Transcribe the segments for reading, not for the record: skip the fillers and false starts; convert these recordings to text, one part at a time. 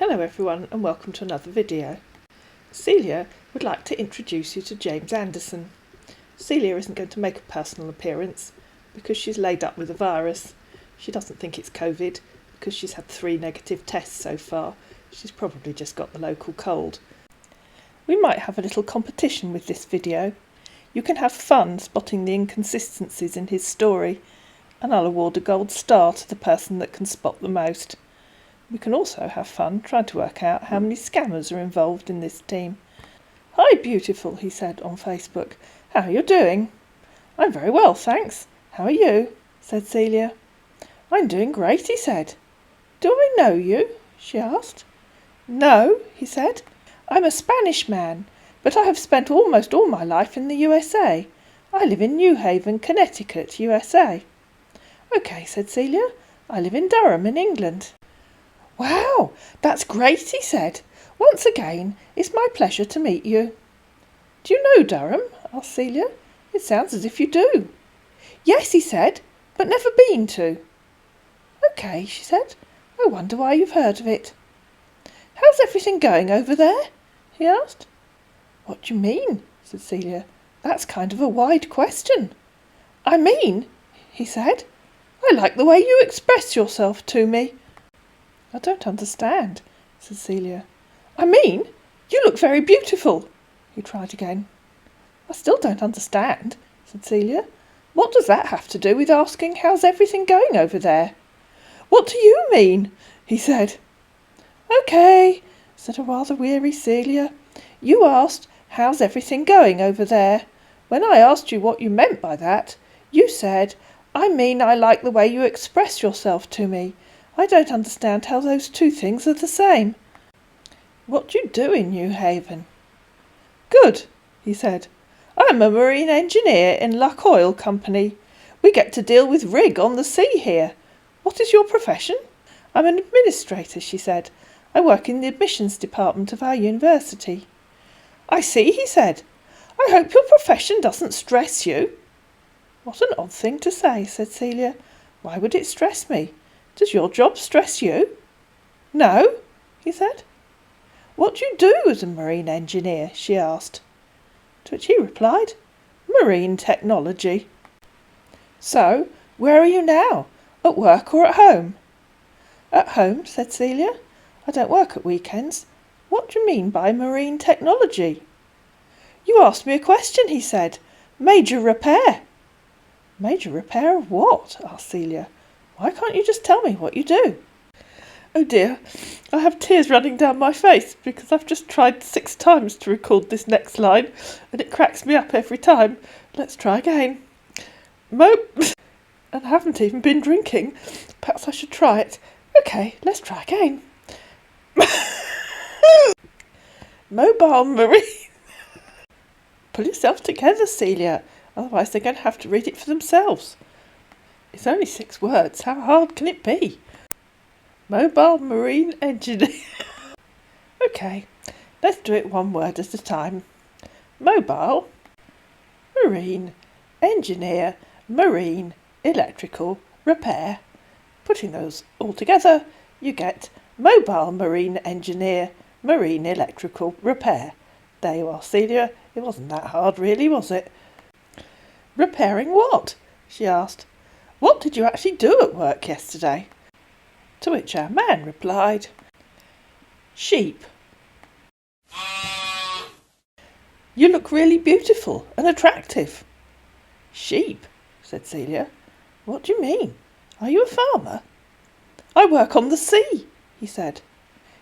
Hello everyone and welcome to another video. Celia would like to introduce you to James Anderson. Celia isn't going to make a personal appearance because she's laid up with a virus. She doesn't think it's COVID because she's had 3 negative tests so far. She's probably just got the local cold. We might have a little competition with this video. You can have fun spotting the inconsistencies in his story, and I'll award a gold star to the person that can spot the most. We can also have fun trying to work out how many scammers are involved in this team. "Hi, beautiful," he said on Facebook. "How are you doing?" "I'm very well, thanks. How are you?" said Celia. "I'm doing great," he said. "Do I know you?" she asked. "No," he said. "I'm a Spanish man, but I have spent almost all my life in the USA. I live in New Haven, Connecticut, USA. "OK," said Celia. "I live in Durham in England." "Wow, that's great," he said. "Once again, it's my pleasure to meet you." "Do you know Durham?" asked Celia. "It sounds as if you do." "Yes," he said, "but never been to." "OK," she said. "I wonder why you've heard of it." "How's everything going over there?" he asked. "What do you mean?" said Celia. "That's kind of a wide question." "I mean," he said, "I like the way you express yourself to me." "I don't understand," said Celia. "I mean, you look very beautiful." He tried again. "I still don't understand," said Celia. "What does that have to do with asking how's everything going over there?" "What do you mean?" he said. "OK," said a rather weary Celia. "You asked how's everything going over there. When I asked you what you meant by that, you said, I mean I like the way you express yourself to me. I don't understand how those two things are the same." "What do you do in New Haven?" "Good," he said. "I'm a marine engineer in Luck Oil Company. We get to deal with rig on the sea here. What is your profession?" "I'm an administrator," she said. "I work in the admissions department of our university." "I see," he said. "I hope your profession doesn't stress you." "What an odd thing to say," said Celia. "Why would it stress me? Does your job stress you?" "No," he said. "What do you do as a marine engineer?" she asked. To which he replied, "Marine technology." "So, where are you now? At work or at home?" "At home," said Celia. "I don't work at weekends. What do you mean by marine technology?" "You asked me a question," he said. "Major repair." "Major repair of what?" asked Celia. "Why can't you just tell me what you do?" Oh dear, I have tears running down my face because I've just tried 6 times to record this next line and it cracks me up every time. Let's try again. And I haven't even been drinking. Perhaps I should try it. OK, let's try again. Mobile marine. Pull yourself together, Celia, otherwise they're going to have to read it for themselves. It's only 6 words. How hard can it be? Mobile marine engineer. OK, let's do it 1 word at a time. Mobile, marine, engineer, marine, electrical, repair. Putting those all together, you get mobile marine engineer, marine electrical repair. There you are, Celia. It wasn't that hard, really, was it? "Repairing what?" she asked. "What did you actually do at work yesterday?" To which our man replied, "Sheep." "You look really beautiful and attractive." "Sheep?" said Celia. "What do you mean? Are you a farmer?" "I work on the sea," he said.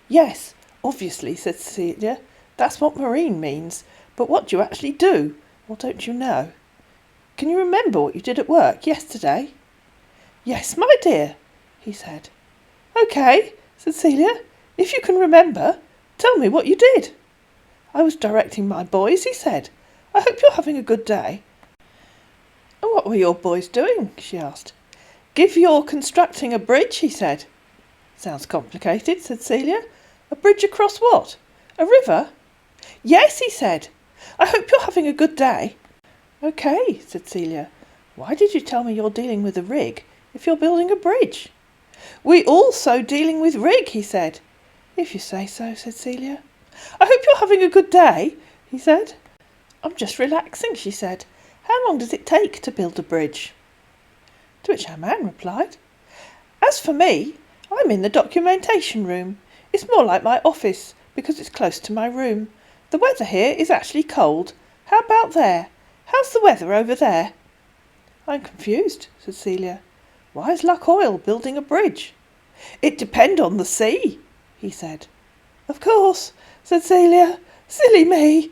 "Yes, obviously," said Celia. "That's what marine means. But what do you actually do? Or don't you know? Can you remember what you did at work yesterday?" "Yes, my dear," he said. "OK," said Celia. "If you can remember, tell me what you did." "I was directing my boys," he said. "I hope you're having a good day." "And what were your boys doing?" she asked. "Give you're constructing a bridge," he said. "Sounds complicated," said Celia. "A bridge across what? A river?" "Yes," he said. "I hope you're having a good day." "OK," said Celia. "Why did you tell me you're dealing with a rig if you're building a bridge?" "We also dealing with rig," he said. "If you say so," said Celia. "I hope you're having a good day," he said. "I'm just relaxing," she said. "How long does it take to build a bridge?" To which our man replied, "As for me, I'm in the documentation room. It's more like my office because it's close to my room. The weather here is actually cold. How about there? How's the weather over there?" "I'm confused," said Celia. "Why is Luck Oil building a bridge?" "It depends on the sea," he said. "Of course," said Celia. "Silly me."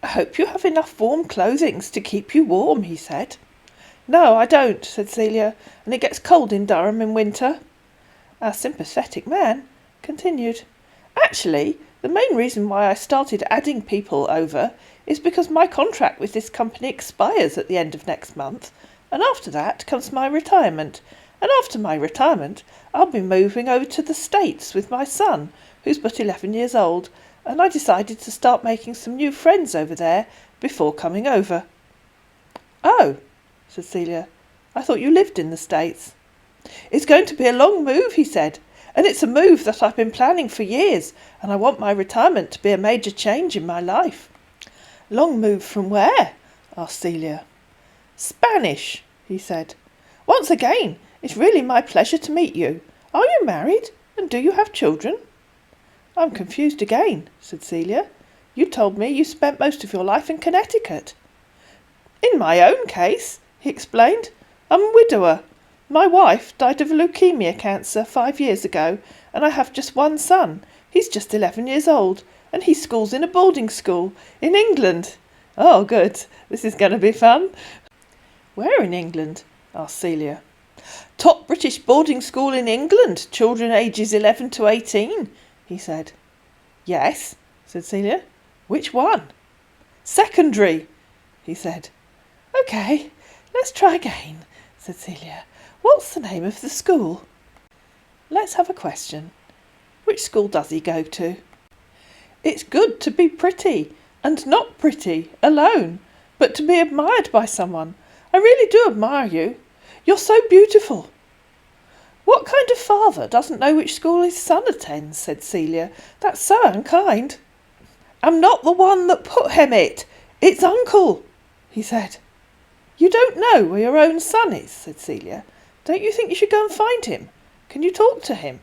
"I hope you have enough warm clothings to keep you warm," he said. "No, I don't," said Celia, "and it gets cold in Durham in winter." Our sympathetic man continued, "Actually, the main reason why I started adding people over is because my contract with this company expires at the end of next month, and after that comes my retirement, and after my retirement I'll be moving over to the States with my son, who's but 11 years old, and I decided to start making some new friends over there before coming over." "Oh," said Celia, "I thought you lived in the States." "It's going to be a long move," he said, "and it's a move that I've been planning for years, and I want my retirement to be a major change in my life." "Long move from where?" asked Celia. "Spanish," he said. "Once again, it's really my pleasure to meet you. Are you married, and do you have children?" "I'm confused again," said Celia. "You told me you spent most of your life in Connecticut." "In my own case," he explained, "I'm a widower. My wife died of leukemia cancer 5 years ago, and I have just one son. He's just 11 years old, and he schools in a boarding school in England." "Oh, good. This is going to be fun." "Where in England?" asked Celia. "Top British boarding school in England, children ages 11 to 18, he said. "Yes," said Celia. "Which one?" "Secondary," he said. "OK, let's try again," said Celia. "What's the name of the school?" "Let's have a question. Which school does he go to?" "It's good to be pretty and not pretty alone, but to be admired by someone. I really do admire you. You're so beautiful." "What kind of father doesn't know which school his son attends?" said Celia. "That's so unkind." "I'm not the one that put him it. It's uncle," he said. "You don't know where your own son is," said Celia. "Don't you think you should go and find him? Can you talk to him?"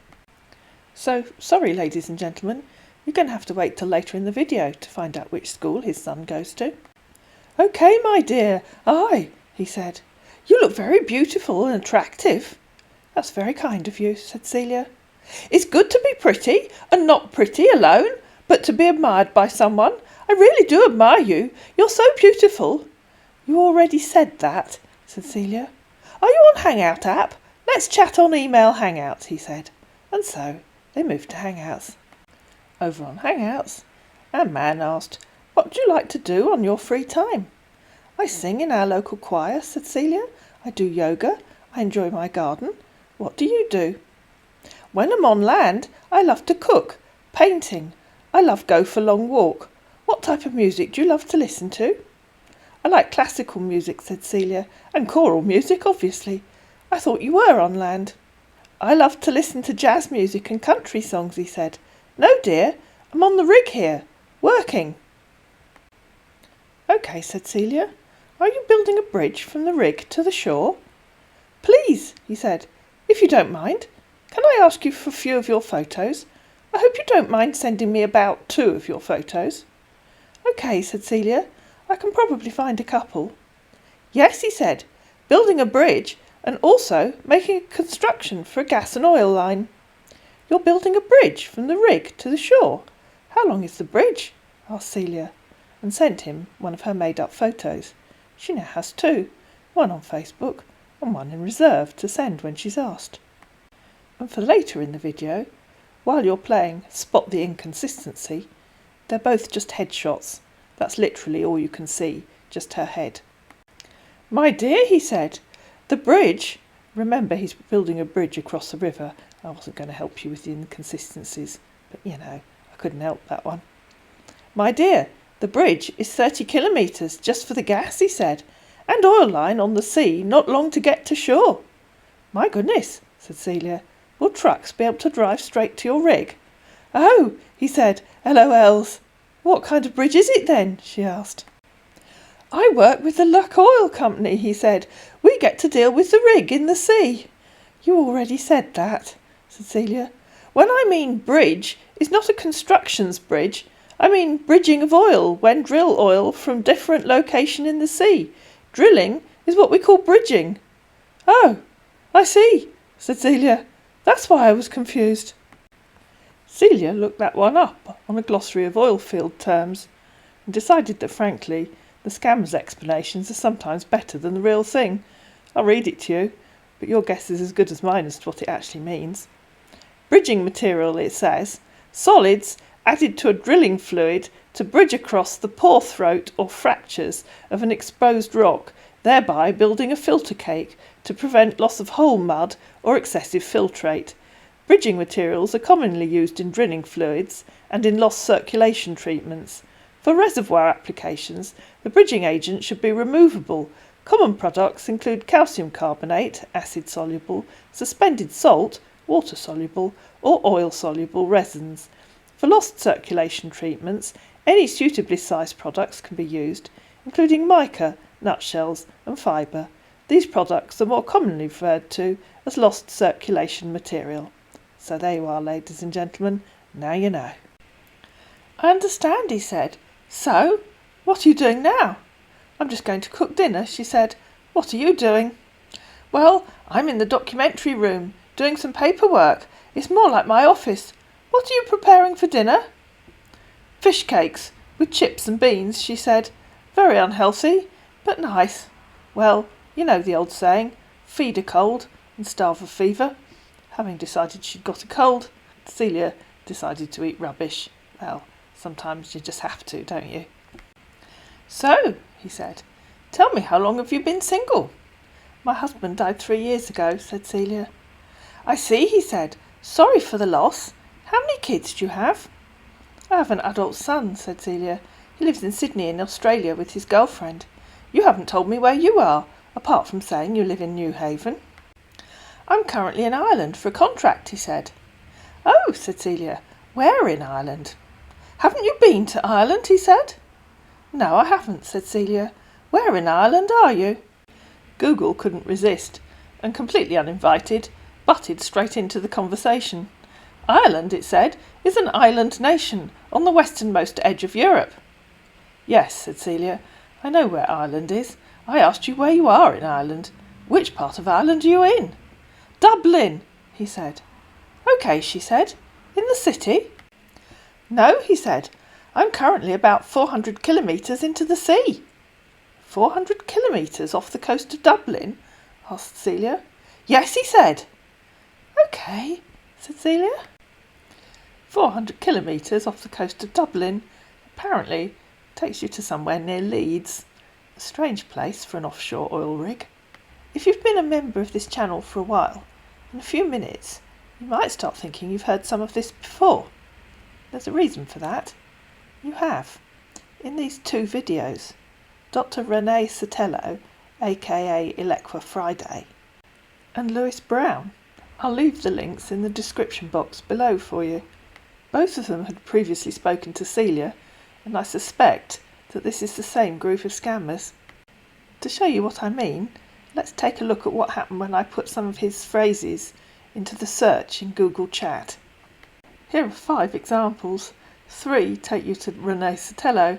So, sorry ladies and gentlemen, you're going to have to wait till later in the video to find out which school his son goes to. "OK, my dear, aye," he said. "You look very beautiful and attractive." "That's very kind of you," said Celia. "It's good to be pretty and not pretty alone, but to be admired by someone. I really do admire you. You're so beautiful." "You already said that," said Celia. "Are you on Hangout app? Let's chat on email Hangouts," he said. And so they moved to Hangouts. Over on Hangouts, our man asked, "What do you like to do on your free time?" "I sing in our local choir," said Celia. "I do yoga. I enjoy my garden. What do you do?" "When I'm on land, I love to cook, painting. I love go for long walk. What type of music do you love to listen to?" "I like classical music," said Celia, "and choral music, obviously. I thought you were on land." "I love to listen to jazz music and country songs," he said. "No, dear, I'm on the rig here, working." "OK," said Celia. "Are you building a bridge from the rig to the shore?" "Please," he said, "if you don't mind, can I ask you for a few of your photos? I hope you don't mind sending me about 2 of your photos." "OK," said Celia. "I can probably find a couple." "Yes," he said, "building a bridge and also making a construction for a gas and oil line." "You're building a bridge from the rig to the shore? How long is the bridge?" asked Celia, and sent him one of her made-up photos. She now has 2, one on Facebook and one in reserve to send when she's asked. And for later in the video, while you're playing Spot the Inconsistency, they're both just headshots. That's literally all you can see, just her head. "My dear," he said, "the bridge..." Remember, he's building a bridge across the river. I wasn't going to help you with the inconsistencies, but I couldn't help that one. "My dear, the bridge is 30 kilometres just for the gas," he said, "and oil line on the sea, not long to get to shore." "My goodness," said Celia, "will trucks be able to drive straight to your rig?" "Oh," he said, "LOLs. What kind of bridge is it then?" she asked. "I work with the Luck Oil Company," he said. "We get to deal with the rig in the sea." "You already said that," said Celia. "When I mean bridge, it's not a constructions bridge. I mean bridging of oil when drill oil from different location in the sea. Drilling is what we call bridging." "Oh, I see," said Celia. "That's why I was confused." Celia looked that one up on a glossary of oil field terms and decided that, frankly, the scammer's explanations are sometimes better than the real thing. I'll read it to you, but your guess is as good as mine as to what it actually means. Bridging material, it says, solids added to a drilling fluid to bridge across the pore throat or fractures of an exposed rock, thereby building a filter cake to prevent loss of hole mud or excessive filtrate. Bridging materials are commonly used in drilling fluids and in lost circulation treatments. For reservoir applications, the bridging agent should be removable. Common products include calcium carbonate, acid-soluble, suspended salt, water-soluble, or oil-soluble resins. For lost circulation treatments, any suitably sized products can be used, including mica, nutshells, and fibre. These products are more commonly referred to as lost circulation material. So there you are, ladies and gentlemen. Now you know. "I understand," he said. "So, what are you doing now?" "I'm just going to cook dinner," she said. "What are you doing?" "Well, I'm in the documentary room, doing some paperwork. It's more like my office. What are you preparing for dinner?" "Fish cakes, with chips and beans," she said. "Very unhealthy, but nice. Well, you know the old saying, feed a cold and starve a fever." Having decided she'd got a cold, Celia decided to eat rubbish. Well, sometimes you just have to, don't you? "So," he said, "tell me, how long have you been single?" "My husband died 3 years ago," said Celia. "I see," he said. "Sorry for the loss. How many kids do you have?" "I have an adult son," said Celia. "He lives in Sydney in Australia with his girlfriend. You haven't told me where you are, apart from saying you live in New Haven." "I'm currently in Ireland for a contract," he said. "Oh," said Celia. "Where in Ireland?" "Haven't you been to Ireland?" he said. "No, I haven't," said Celia. "Where in Ireland are you?" Google couldn't resist, and completely uninvited, butted straight into the conversation. "Ireland," it said, "is an island nation on the westernmost edge of Europe." "Yes," said Celia, "I know where Ireland is. I asked you where you are in Ireland. Which part of Ireland are you in?" "Dublin," he said. "OK," she said. "In the city?" "No," he said. "I'm currently about 400 kilometres into the sea." 400 kilometres off the coast of Dublin?" asked Celia. "Yes," he said. "OK," said Celia. 400 kilometres off the coast of Dublin apparently takes you to somewhere near Leeds. A strange place for an offshore oil rig. If you've been a member of this channel for a while, in a few minutes you might start thinking you've heard some of this before. There's a reason for that. You have. In these 2 videos, Dr. Renee Sotelo, aka Elecqua Friday, and Lewis Brown. I'll leave the links in the description box below for you. Both of them had previously spoken to Celia, and I suspect that this is the same group of scammers. To show you what I mean, let's take a look at what happened when I put some of his phrases into the search in Google Chat. Here are 5 examples. 3 take you to Renee Sotelo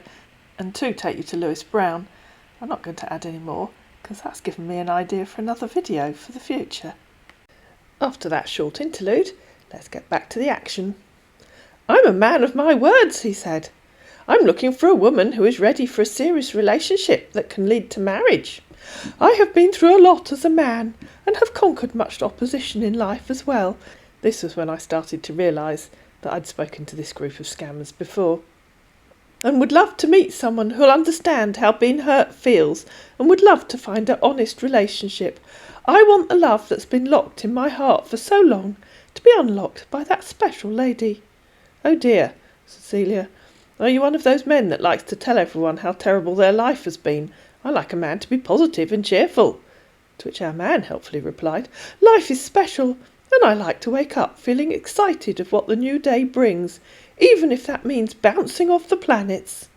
and 2 take you to Lewis Brown. I'm not going to add any more because that's given me an idea for another video for the future. After that short interlude, let's get back to the action. "I'm a man of my words," he said. "I'm looking for a woman who is ready for a serious relationship that can lead to marriage. I have been through a lot as a man and have conquered much opposition in life as well." This was when I started to realise that I'd spoken to this group of scammers before. "And would love to meet someone who'll understand how being hurt feels and would love to find an honest relationship. I want the love that's been locked in my heart for so long to be unlocked by that special lady." "Oh dear," said Celia. "Are you one of those men that likes to tell everyone how terrible their life has been? I like a man to be positive and cheerful." To which our man helpfully replied, "Life is special, and I like to wake up feeling excited of what the new day brings, even if that means bouncing off the planets."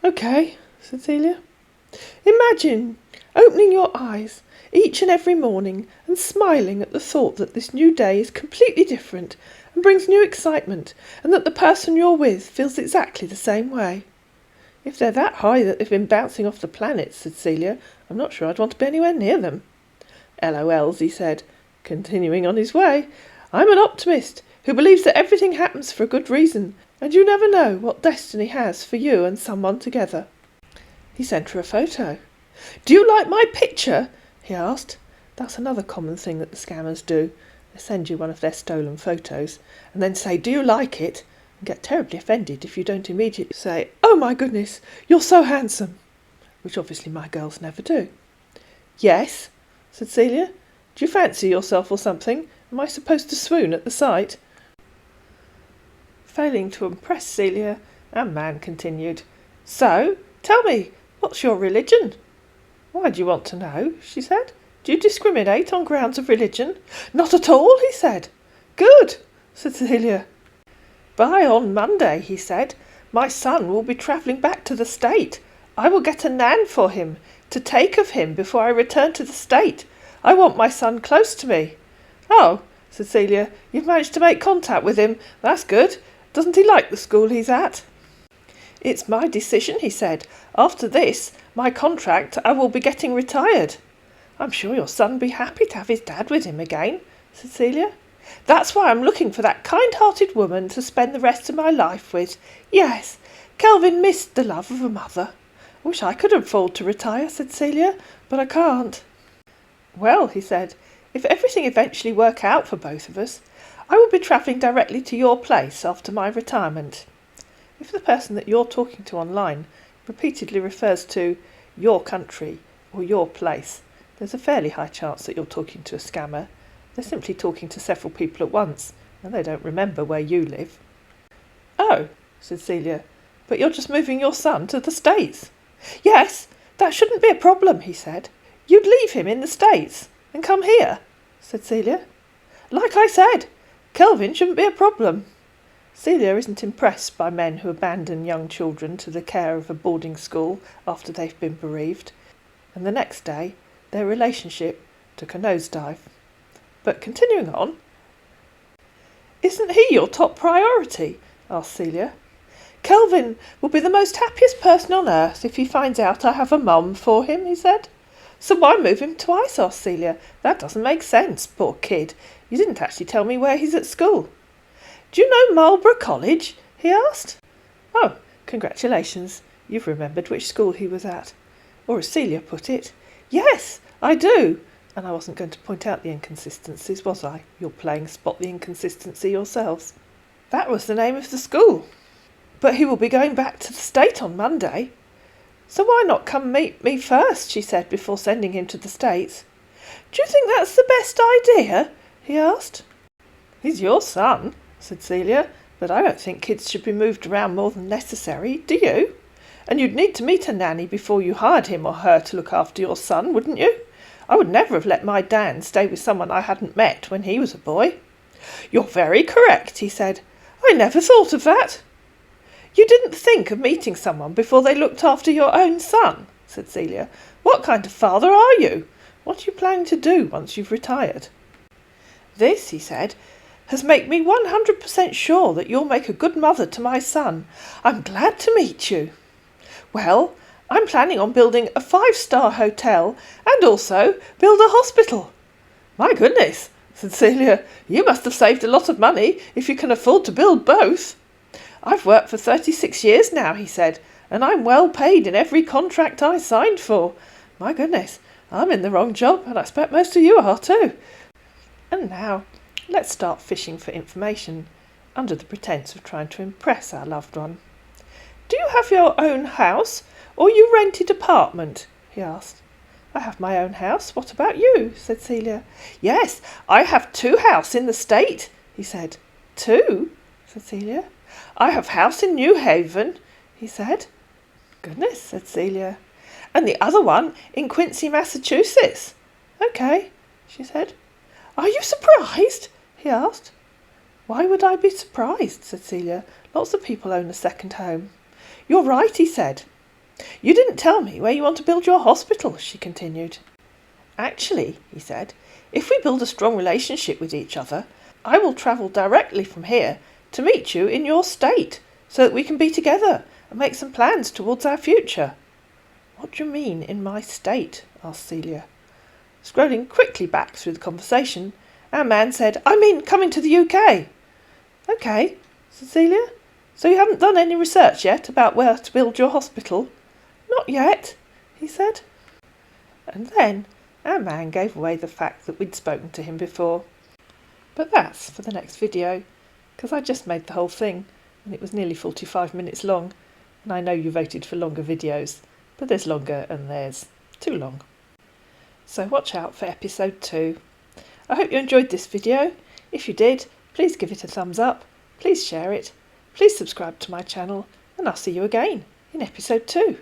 "OK," said Celia. "Imagine opening your eyes each and every morning and smiling at the thought that this new day is completely different and brings new excitement, and that the person you're with feels exactly the same way." "If they're that high that they've been bouncing off the planets," said Celia, "I'm not sure I'd want to be anywhere near them." "LOLs," he said, continuing on his way. "I'm an optimist who believes that everything happens for a good reason, and you never know what destiny has for you and someone together." He sent her a photo. "Do you like my picture?" he asked. That's another common thing that the scammers do. They send you one of their stolen photos and then say, "Do you like it?" and get terribly offended if you don't immediately say, "Oh my goodness, you're so handsome," which obviously my girls never do. "Yes," said Celia. "Do you fancy yourself or something? Am I supposed to swoon at the sight?" Failing to impress Celia, our man continued, "So, tell me, what's your religion?" "Why do you want to know?" she said. "Do you discriminate on grounds of religion?" "Not at all," he said. "Good," said Celia. "By on Monday," he said, "my son will be travelling back to the state. I will get a nan for him, to take of him before I return to the state. I want my son close to me." "Oh," said Celia, "you've managed to make contact with him. That's good. Doesn't he like the school he's at?" "It's my decision," he said. "After this, my contract, I will be getting retired." "I'm sure your son will be happy to have his dad with him again," said Celia. "That's why I'm looking for that kind-hearted woman to spend the rest of my life with. Yes, Kelvin missed the love of a mother." "I wish I could afford to retire," said Celia, "but I can't." "Well," he said, "if everything eventually works out for both of us, I will be travelling directly to your place after my retirement." If the person that you're talking to online repeatedly refers to your country or your place, there's a fairly high chance that you're talking to a scammer. They're simply talking to several people at once, and they don't remember where you live. "Oh," said Celia, "but you're just moving your son to the States." "Yes, that shouldn't be a problem," he said. "You'd leave him in the States and come here," said Celia. "Like I said, Kelvin shouldn't be a problem." Celia isn't impressed by men who abandon young children to the care of a boarding school after they've been bereaved, and the next day their relationship took a nosedive. But continuing on, "Isn't he your top priority?" asked Celia. "Kelvin will be the most happiest person on earth if he finds out I have a mum for him," he said. "So why move him twice?" asked Celia. "That doesn't make sense, poor kid. You didn't actually tell me where he's at school." "Do you know Marlborough College?" he asked. "Oh, congratulations. You've remembered which school he was at." Or as Celia put it, "Yes, I do." And I wasn't going to point out the inconsistencies, was I? You're playing spot the inconsistency yourselves. That was the name of the school. "But he will be going back to the state on Monday." "So why not come meet me first," she said, "before sending him to the States?" "Do you think that's the best idea?" he asked. "He's your son," said Celia, "but I don't think kids should be moved around more than necessary, do you? And you'd need to meet a nanny before you hired him or her to look after your son, wouldn't you? I would never have let my Dan stay with someone I hadn't met when he was a boy." "You're very correct," he said. "I never thought of that." "You didn't think of meeting someone before they looked after your own son?" said Celia. "What kind of father are you? What are you planning to do once you've retired?" "This," he said, "has made me 100% sure that you'll make a good mother to my son. I'm glad to meet you." "Well, I'm planning on building a 5-star hotel and also build a hospital." "My goodness," said Celia, "you must have saved a lot of money if you can afford to build both." "I've worked for 36 years now," he said, "and I'm well paid in every contract I signed for. My goodness, I'm in the wrong job, and I expect most of you are too. And now, let's start fishing for information, under the pretence of trying to impress our loved one. "Do you have your own house, or you rented apartment?" he asked. "I have my own house. What about you?" said Celia. "Yes, I have 2 houses in the state," he said. "2?" said Celia. "I have house in New Haven," he said. "Goodness," said Celia. "And the other one in Quincy, Massachusetts." "OK," she said. "Are you surprised?" he asked. "Why would I be surprised?" said Celia. "Lots of people own a second home." "You're right," he said. "You didn't tell me where you want to build your hospital," she continued. "Actually," he said, "if we build a strong relationship with each other, I will travel directly from here to meet you in your state, so that we can be together and make some plans towards our future." "What do you mean, in my state?" asked Celia. Scrolling quickly back through the conversation, our man said, "I mean coming to the UK." "OK," said Celia. "So you haven't done any research yet about where to build your hospital?" "Not yet," he said. And then our man gave away the fact that we'd spoken to him before. But that's for the next video, because I just made the whole thing, and it was nearly 45 minutes long, and I know you voted for longer videos, but there's longer and there's too long. So watch out for episode 2. I hope you enjoyed this video. If you did, please give it a thumbs up, please share it, please subscribe to my channel, and I'll see you again in episode 2.